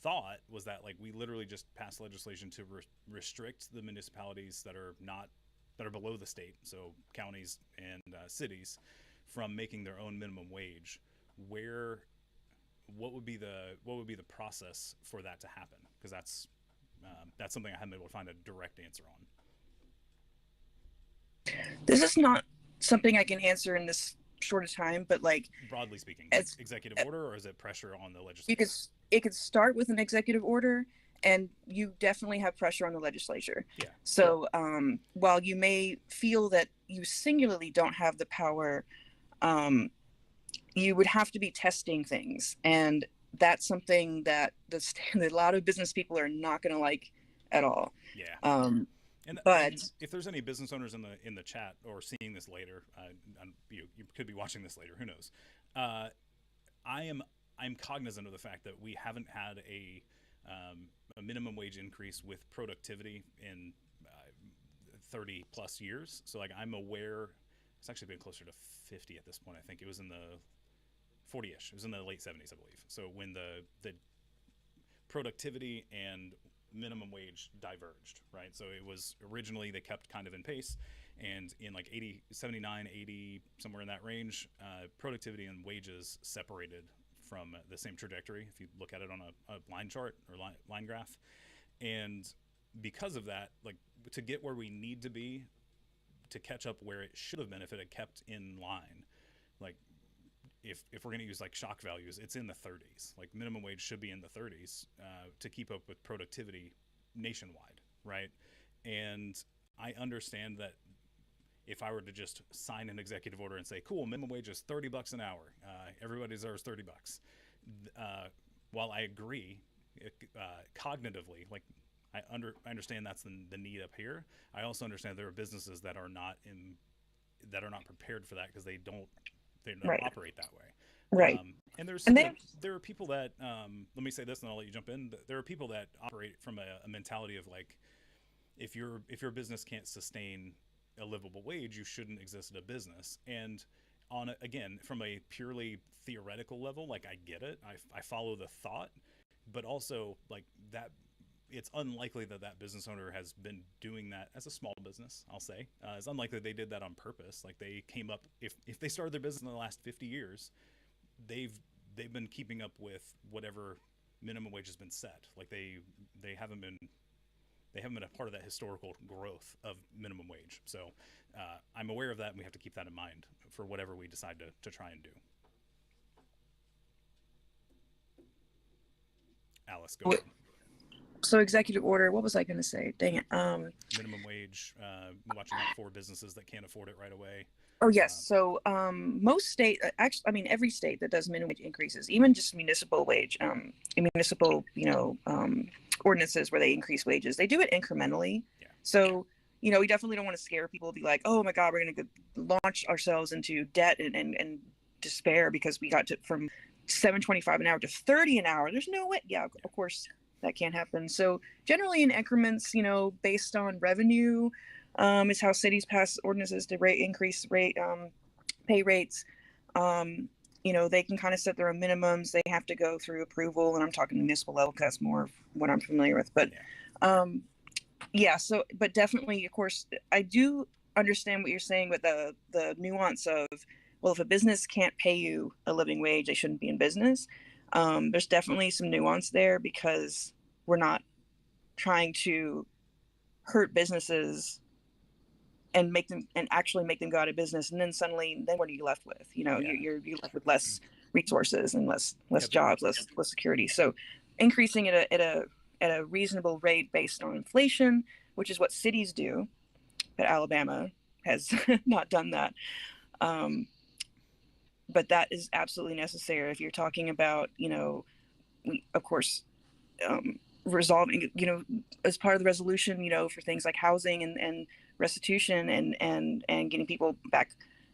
thought was that we literally just passed legislation to restrict the municipalities that are below the state, so counties and cities, from making their own minimum wage. What would be the process for that to happen? Because that's something I haven't been able to find a direct answer on. This is not something I can answer in this short of time, but broadly speaking, executive order, or is it pressure on the legislature? It could start with an executive order, and you definitely have pressure on the legislature. Yeah. So while you may feel that you singularly don't have the power, you would have to be testing things, and that's something that a lot of business people are not going to like at all. Yeah. And But if there's any business owners in the chat or seeing this later, you could be watching this later. Who knows? I'm cognizant of the fact that we haven't had a minimum wage increase with productivity in 30 plus years. So like I'm aware it's actually been closer to 50 at this point. I think it was in the 40ish. It was in the late 70s, I believe. So when the productivity and minimum wage diverged, right? So it was originally they kept kind of in pace, and in like 80, 79, 80, somewhere in that range, productivity and wages separated from the same trajectory if you look at it on a line chart or line graph. And because of that, like to get where we need to be to catch up where it should have been if it had kept in line, like if we're going to use like shock values, it's in the 30s. Like minimum wage should be in the 30s to keep up with productivity nationwide, right? And I understand that if I were to just sign an executive order and say, cool, minimum wage is $30 an hour, everybody deserves $30. While I agree cognitively, like I understand that's the need up here. I also understand there are businesses that are not prepared for that because they don't Right. operate that way. Right. And there are people that let me say this and I'll let you jump in. There are people that operate from a mentality of like, if your business can't sustain a livable wage, you shouldn't exist at a business. And again, from a purely theoretical level, like I get it, I follow the thought, but also like that it's unlikely that business owner has been doing that as a small business. I'll say it's unlikely they did that on purpose. Like they came up, if they started their business in the last 50 years, they've been keeping up with whatever minimum wage has been set. Like they haven't been a part of that historical growth of minimum wage. So I'm aware of that, and we have to keep that in mind for whatever we decide to try and do. Alice, go ahead. So executive order, what was I going to say? Dang it. Minimum wage, watching out for businesses that can't afford it right away. Oh, yes. So most state, actually, I mean, every state that does minimum wage increases, even just municipal wage, municipal, ordinances where they increase wages, they do it incrementally. Yeah. So, we definitely don't want to scare people, be like, oh my God, we're going to launch ourselves into debt and despair because we got from $7.25 an hour to $30 an hour. There's no way. Yeah, of course that can't happen. So generally in increments, based on revenue, is how cities pass ordinances to increase pay rates. They can kind of set their own minimums. They have to go through approval, and I'm talking municipal level because that's more of what I'm familiar with. But so, but definitely, of course, I do understand what you're saying with the nuance of, well, if a business can't pay you a living wage, they shouldn't be in business. There's definitely some nuance there because we're not trying to hurt businesses and actually make them go out of business, and then what are you left with? You're left with less resources and less jobs, less security. So increasing it at a reasonable rate based on inflation, which is what cities do, but Alabama has not done that. But that is absolutely necessary if you're talking about, of course, resolving, as part of the resolution, for things like housing and restitution and getting people back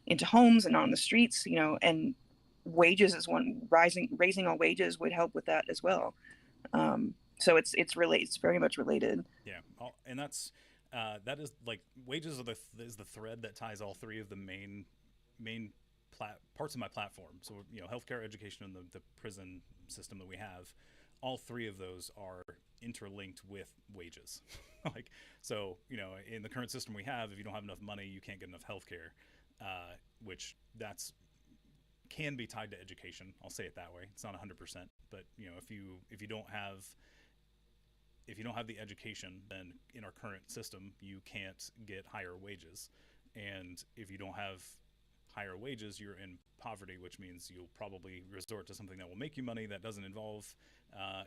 into homes and on the streets, and wages is one. Raising all wages would help with that as well. So it's very much related. Yeah, and that is like wages is the thread that ties all three of the main parts of my platform. So healthcare, education, and the prison system that we have. All three of those are interlinked with wages. In the current system we have, if you don't have enough money, you can't get enough healthcare, which can be tied to education. I'll say it that way. It's not 100%, but if you don't have the education, then in our current system, you can't get higher wages. And if you don't have higher wages, you're in poverty, which means you'll probably resort to something that will make you money that doesn't involve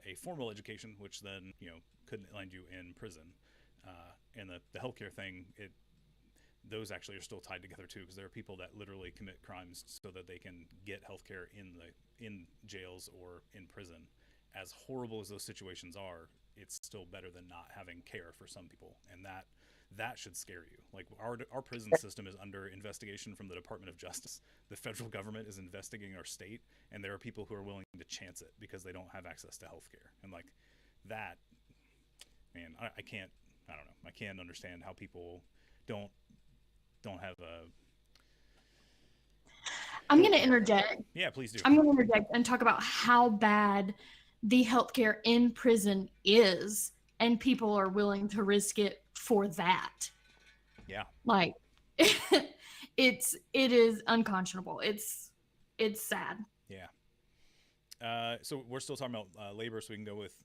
a formal education, which then could land you in prison. And the healthcare thing, those actually are still tied together too, because there are people that literally commit crimes so that they can get healthcare in jails or in prison. As horrible as those situations are, it's still better than not having care for some people, and that should scare you. Like our prison system is under investigation from the Department of Justice. The federal government is investigating our state, and there are people who are willing to chance it because they don't have access to healthcare. And like that, man, I can't. I don't know. I can't understand how people don't have a. I'm going to interject. Yeah, please do. I'm going to interject and talk about how bad the healthcare in prison is, and people are willing to risk it for that. Yeah. Like, it is unconscionable. It's sad. Yeah. So we're still talking about labor, so we can go with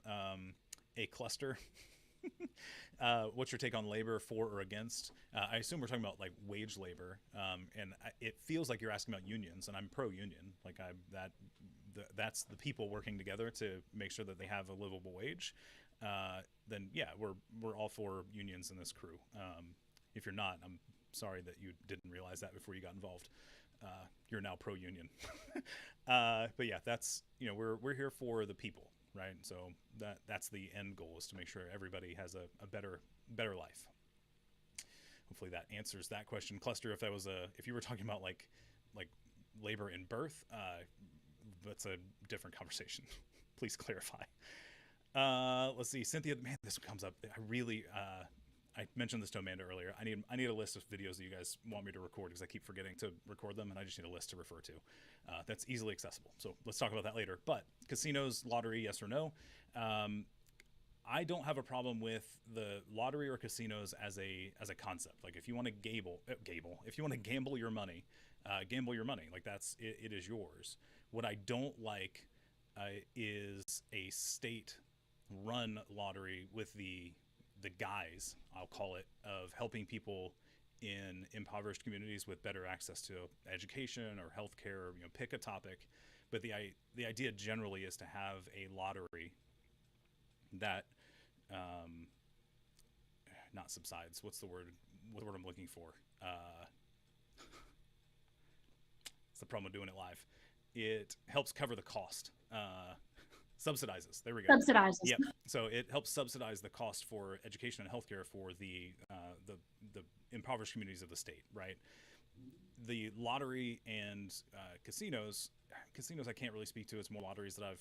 a cluster. What's your take on labor, for or against? I assume we're talking about like wage labor, and it feels like you're asking about unions, and I'm pro-union. Like that's the people working together to make sure that they have a livable wage. Then yeah, we're all for unions in this crew. If you're not, I'm sorry that you didn't realize that before you got involved. You're now pro-union. But yeah, that's we're here for the people. Right, so that's the end goal, is to make sure everybody has a better life. Hopefully that answers that question. Cluster, if you were talking about like labor in birth, that's a different conversation. Please clarify. Let's see, Cynthia. Man, this comes up. I mentioned this to Amanda earlier. I need a list of videos that you guys want me to record, because I keep forgetting to record them, and I just need a list to refer to. That's easily accessible. So let's talk about that later. But casinos, lottery, yes or no? I don't have a problem with the lottery or casinos as a concept. Like if you want to if you want to gamble your money, gamble your money. Like it is yours. What I don't like is a state-run lottery with the guise, I'll call it, of helping people in impoverished communities with better access to education or healthcare, pick a topic. But the idea generally is to have a lottery that not subsides. What's the word I'm looking for? It's the problem of doing it live. It helps cover the cost. Subsidizes. There we go. Subsidizes. Yep. So it helps subsidize the cost for education and healthcare for the impoverished communities of the state. Right. The lottery and casinos I can't really speak to. It's more lotteries that I've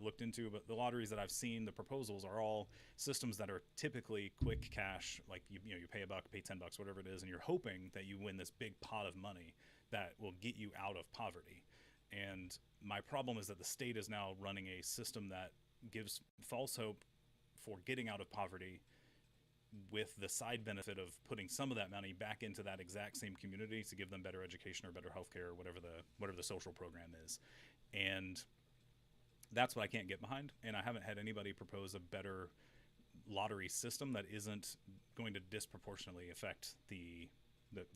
looked into, but the lotteries that I've seen, the proposals are all systems that are typically quick cash. Like you pay $1, pay $10, whatever it is, and you're hoping that you win this big pot of money that will get you out of poverty. And my problem is that the state is now running a system that gives false hope for getting out of poverty, with the side benefit of putting some of that money back into that exact same community to give them better education or better healthcare, or whatever the social program is. And that's what I can't get behind. And I haven't had anybody propose a better lottery system that isn't going to disproportionately affect the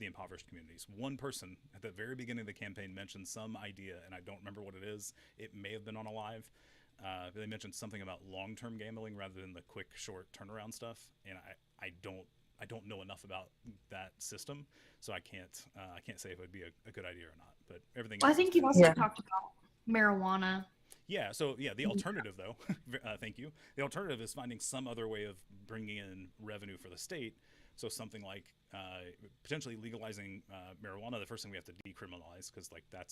impoverished communities. One person at the very beginning of the campaign mentioned some idea, and I don't remember what it is. It may have been on a live. They mentioned something about long-term gambling rather than the quick, short turnaround stuff. And I don't know enough about that system, so I can't say if it would be a good idea or not. But everything. Well, I think you also talked about marijuana. Yeah. So yeah, the alternative though, thank you. The alternative is finding some other way of bringing in revenue for the state. So something like potentially legalizing marijuana. The first thing we have to decriminalize, because like that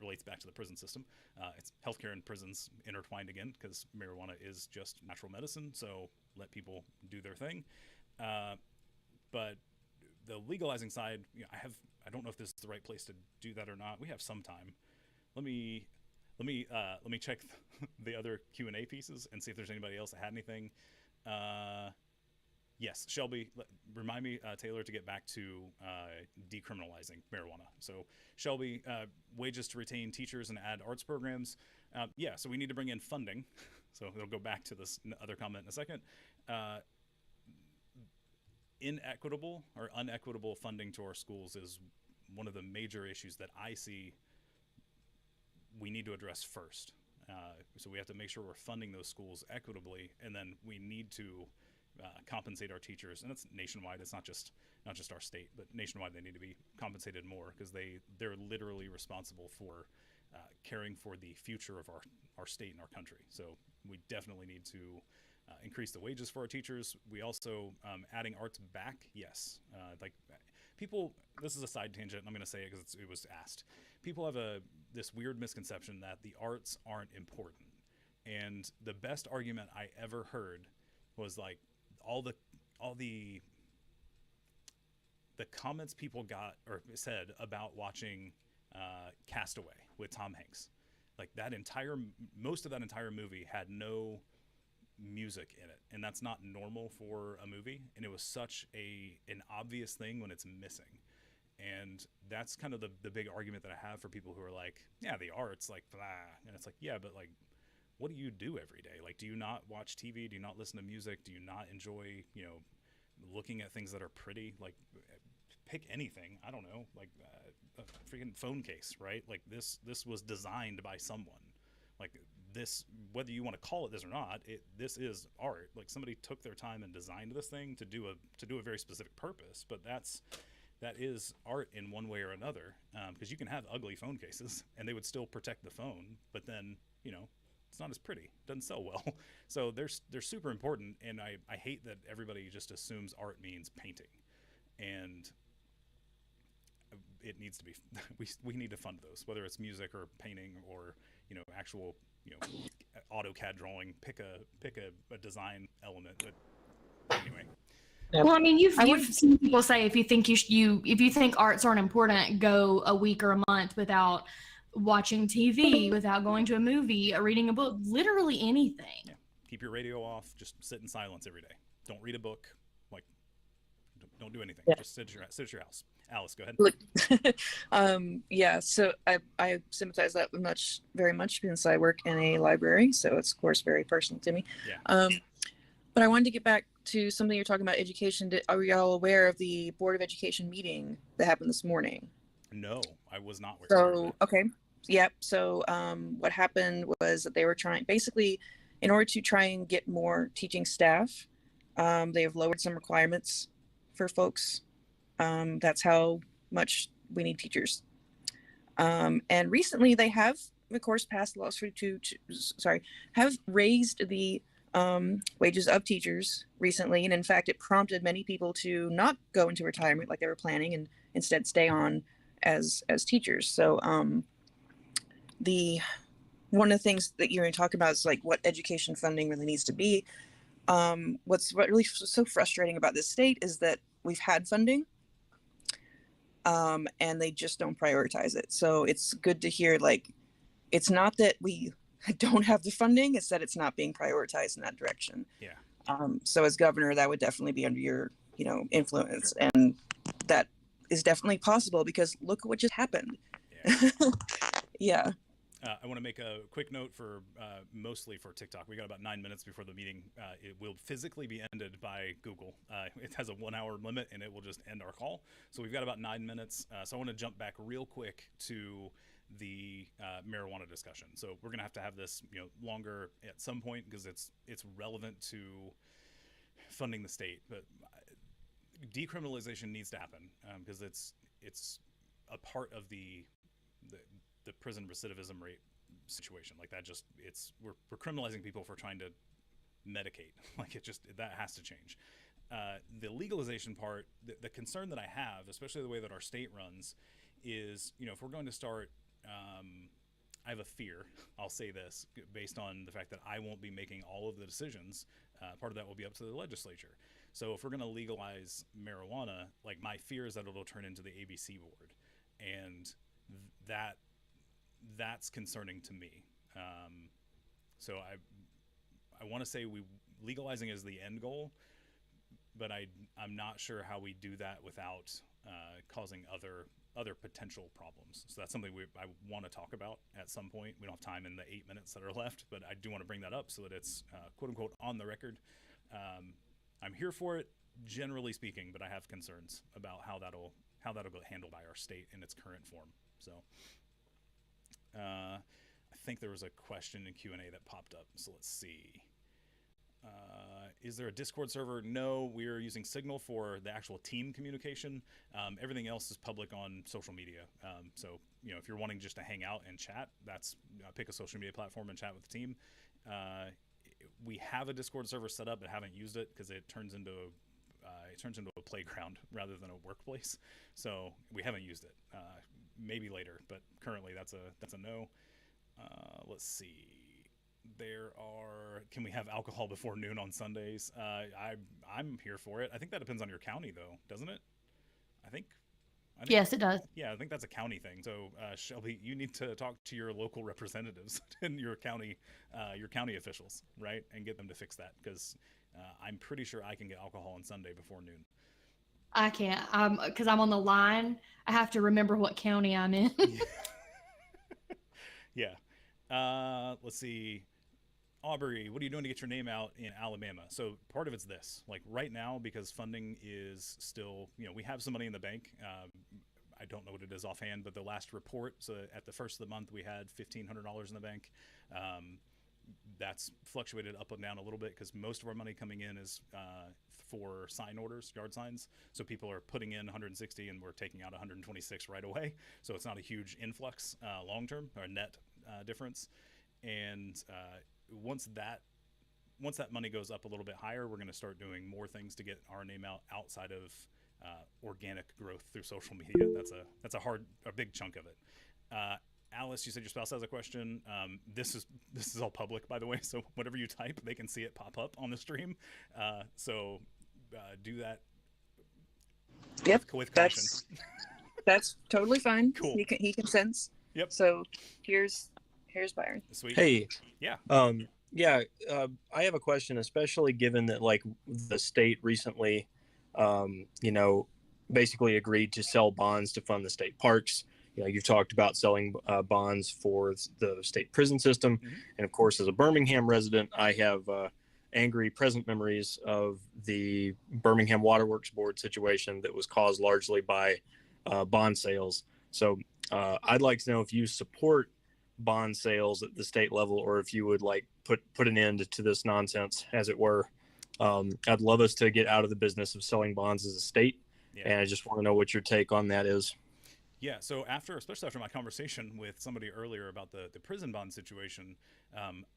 relates back to the prison system. It's healthcare and prisons intertwined again, because marijuana is just natural medicine. So let people do their thing. But the legalizing side, I don't know if this is the right place to do that or not. We have some time. Let me check the other Q&A pieces and see if there's anybody else that had anything. Yes, Shelby, remind me, Taylor, to get back to decriminalizing marijuana. So Shelby, wages to retain teachers and add arts programs. Yeah, so we need to bring in funding. So it'll go back to this other comment in a second. Inequitable or unequitable funding to our schools is one of the major issues that I see we need to address first. So we have to make sure we're funding those schools equitably, and then we need to compensate our teachers, and it's nationwide. It's not just our state, but nationwide they need to be compensated more, because they're literally responsible for caring for the future of our state and our country. So we definitely need to increase the wages for our teachers. We also adding arts back, yes. Like people, this is a side tangent, and I'm going to say it because it was asked. People have this weird misconception that the arts aren't important, and the best argument I ever heard was like all the comments people got or said about watching Castaway with Tom Hanks. Like most of that entire movie had no music in it, and that's not normal for a movie, and it was such an obvious thing when it's missing. And that's kind of the big argument that I have for people who are like, yeah, the arts, like, blah. And it's like, yeah, but like, what do you do every day? Like, do you not watch TV? Do you not listen to music? Do you not enjoy, looking at things that are pretty? Like, pick anything. I don't know, like a freaking phone case, right? Like this was designed by someone. Like this, whether you want to call it this or not, this is art. Like somebody took their time and designed this thing to do a very specific purpose. But that is art in one way or another, because you can have ugly phone cases and they would still protect the phone, but then it's not as pretty, doesn't sell well. So they're super important, and I hate that everybody just assumes art means painting, and it needs to be we need to fund those, whether it's music or painting or actual AutoCAD drawing. Pick a design element. But anyway. Well, I mean, you've seen people say if you think if you think arts aren't important, go a week or a month without watching TV, without going to a movie, or reading a book, literally anything. Yeah. Keep your radio off. Just sit in silence every day. Don't read a book. Like, don't do anything. Yeah. Just sit at your house. Alice, go ahead. Look, yeah. So I sympathize that very much since I work in a library, so it's of course very personal to me. Yeah. But I wanted to get back to something you're talking about, education. Are we all aware of the Board of Education meeting that happened this morning? No, I was not aware. So, okay. Yep. So what happened was that they were trying, basically, in order to try and get more teaching staff, they have lowered some requirements for folks. That's how much we need teachers. And recently they have, of course, passed laws have raised the wages of teachers recently, and in fact it prompted many people to not go into retirement like they were planning and instead stay on as teachers. So one of the things that you're going to talk about is like what education funding really needs to be. What's really so frustrating about this state is that we've had funding and they just don't prioritize it. So it's good to hear, like, it's not that we don't have the funding, it's that it's not being prioritized in that direction. Yeah. So as governor, that would definitely be under your, influence, and that is definitely possible because look what just happened. Yeah. Yeah. I want to make a quick note for mostly for TikTok. We got about 9 minutes before the meeting. It will physically be ended by Google. It has a 1 hour limit, and it will just end our call. So we've got about 9 minutes. So I want to jump back real quick to the marijuana discussion. So we're going to have this longer at some point because it's relevant to funding the state. But decriminalization needs to happen because it's a part of the prison recidivism rate situation. Like that we're criminalizing people for trying to medicate. Like that has to change. The legalization part, the concern that I have, especially the way that our state runs, is if we're going to start, I have a fear, I'll say this, based on the fact that I won't be making all of the decisions. Part of that will be up to the legislature. So if we're going to legalize marijuana, like my fear is that it'll turn into the ABC board, and that's concerning to me. So I want to say legalizing is the end goal, but I'm not sure how we do that without causing other potential problems. So that's something I want to talk about at some point. We don't have time in the 8 minutes that are left, but I do want to bring that up so that it's quote unquote on the record. I'm here for it, generally speaking, but I have concerns about how that'll that'll get handled by our state in its current form. So I think there was a question in Q&A that popped up. So let's see. Is there a Discord server? No, we're using Signal for the actual team communication. Everything else is public on social media. So, if you're wanting just to hang out and chat, that's pick a social media platform and chat with the team. We have a Discord server set up, but haven't used it because it turns into a playground rather than a workplace. So we haven't used it. Maybe later, but currently that's a no. Let's see. Can we have alcohol before noon on Sundays? I'm here for it. I think that depends on your county, though, doesn't it? I think Yes, it does. Yeah, I think that's a county thing. So Shelby, you need to talk to your local representatives and your county officials, right, and get them to fix that, because I'm pretty sure I can get alcohol on Sunday before noon. I can't, because I'm on the line. I have to remember what county I'm in. Yeah. Let's see. Aubrey, what are you doing to get your name out in Alabama? So part of it's this, like right now, because funding is still, we have some money in the bank. I don't know what it is offhand, but the last report, so at the first of the month, we had $1,500 in the bank. That's fluctuated up and down a little bit because most of our money coming in is for sign orders, yard signs. So people are putting in 160 and we're taking out 126 right away. So it's not a huge influx long term or net difference. And once that money goes up a little bit higher, we're going to start doing more things to get our name out outside of organic growth through social media. That's a big chunk of it. Alice, you said your spouse has a question. This is all public, by the way, so whatever you type, they can see it pop up on the stream. So do that. Yep, with caution. That's totally fine. Cool. He consents. Yep. So here's Byron. Sweet. Hey. Yeah. I have a question, especially given that like the state recently, basically agreed to sell bonds to fund the state parks. You've talked about selling bonds for the state prison system. Mm-hmm. And of course, as a Birmingham resident, I have angry present memories of the Birmingham Waterworks Board situation that was caused largely by bond sales. So I'd like to know if you support bond sales at the state level, or if you would like put an end to this nonsense, as it were. I'd love us to get out of the business of selling bonds as a state. Yeah. And I just want to know what your take on that is. Yeah, so especially after my conversation with somebody earlier about the prison bond situation,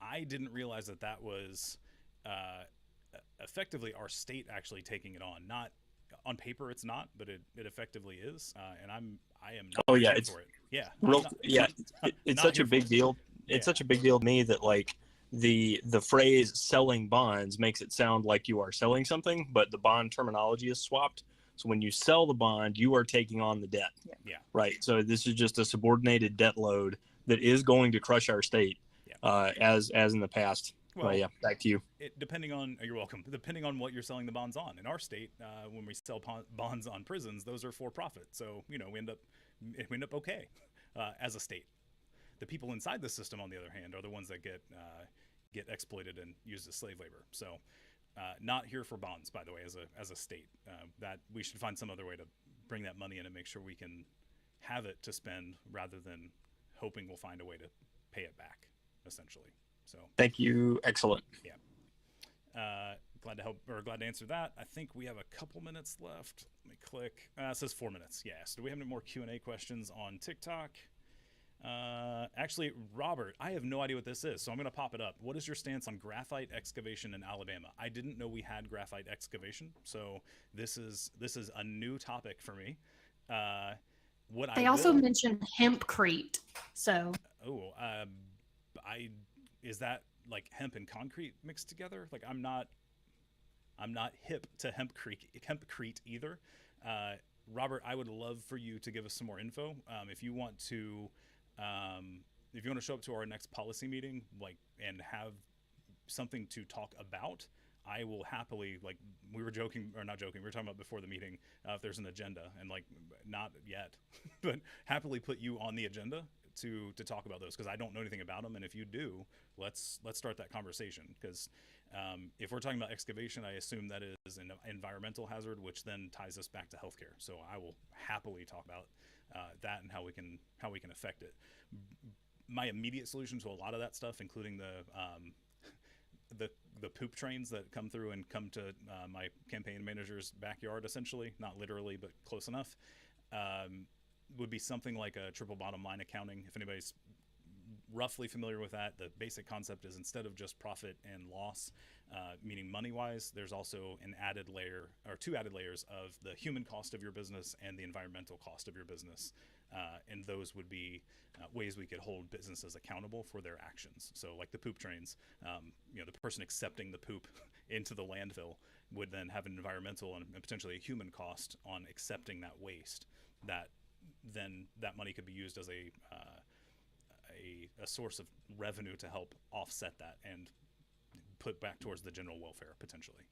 I didn't realize that was effectively our state actually taking it on. Not on paper, it's not, but it effectively is, and I am not for it. Yeah, it's such a big deal. It's such a big deal to me that like the phrase "selling bonds" makes it sound like you are selling something, but the bond terminology is swapped. So when you sell the bond, you are taking on the debt. Yeah. Right. So this is just a subordinated debt load that is going to crush our state, as in the past. Well, back to you. You're welcome. Depending on what you're selling the bonds on. In our state, when we sell bonds on prisons, those are for profit. So we end up okay as a state. The people inside the system, on the other hand, are the ones that get exploited and used as slave labor. So. Not here for bonds, by the way, as a state. That we should find some other way to bring that money in and make sure we can have it to spend rather than hoping we'll find a way to pay it back, essentially. So thank you. Excellent. Yeah. Glad to answer that. I think we have a couple minutes left. Let me click. It says 4 minutes. Yes. Do we have any more Q&A questions on TikTok? Actually, Robert, I have no idea what this is, so I'm going to pop it up. What is your stance on graphite excavation in Alabama? I didn't know we had graphite excavation, so this is a new topic for me. They also mentioned hempcrete, so. Is that like hemp and concrete mixed together? Like I'm not hip to hempcrete either. Robert, I would love for you to give us some more info. If you want to show up to our next policy meeting, and have something to talk about, I will happily, we were joking, or not joking, we were talking about before the meeting, if there's an agenda, and not yet, but happily put you on the agenda to talk about those, because I don't know anything about them, and if you do, let's start that conversation. Because if we're talking about excavation, I assume that is an environmental hazard, which then ties us back to healthcare. So I will happily talk about that and how we can affect it. My immediate solution to a lot of that stuff, including the poop trains that come through and come to my campaign manager's backyard, essentially, not literally, but close enough, would be something like a triple bottom line accounting. If anybody's roughly familiar with that, the basic concept is, instead of just profit and loss, meaning money wise, there's also an added layer, or two added layers, of the human cost of your business and the environmental cost of your business. And those would be ways we could hold businesses accountable for their actions. So like the poop trains, the person accepting the poop into the landfill would then have an environmental and potentially a human cost on accepting that waste. Then that money could be used as a source of revenue to help offset that and put back towards the general welfare, potentially.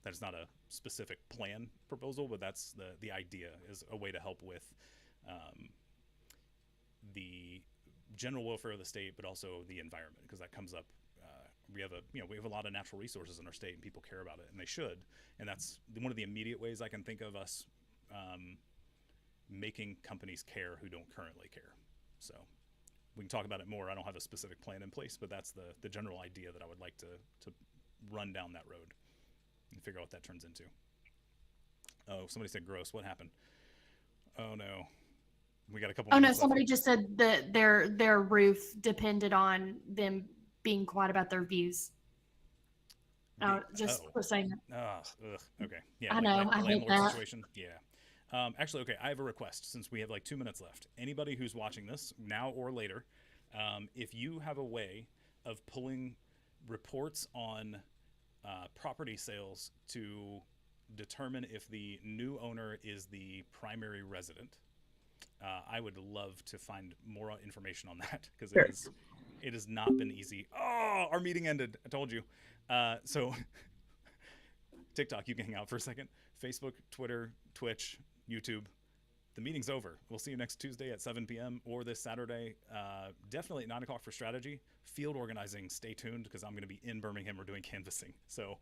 That is not a specific plan proposal, but that's the idea, is a way to help with the general welfare of the state, but also the environment, because that comes up. We have a lot of natural resources in our state, and people care about it, and they should. And that's one of the immediate ways I can think of us making companies care who don't currently care. So we can talk about it more. I don't have a specific plan in place, but that's the general idea that I would like to run down that road and figure out what that turns into. Oh, somebody said gross. What happened? Oh no. We got a couple. Oh no, minutes somebody left. just said that their roof depended on them being quiet about their views. Just for saying that. Okay. Yeah. I know. I hate landlord that. situation. Yeah. Actually, okay. I have a request, since we have like 2 minutes left. Anybody who's watching this now or later, if you have a way of pulling reports on property sales to determine if the new owner is the primary resident, I would love to find more information on that, because it has not been easy. Oh, our meeting ended. I told you. So TikTok, you can hang out for a second. Facebook, Twitter, Twitch, YouTube. The meeting's over. We'll see you next Tuesday at 7 p.m. or this Saturday. Definitely at 9 o'clock for strategy. Field organizing, stay tuned, because I'm going to be in Birmingham. We're doing canvassing. So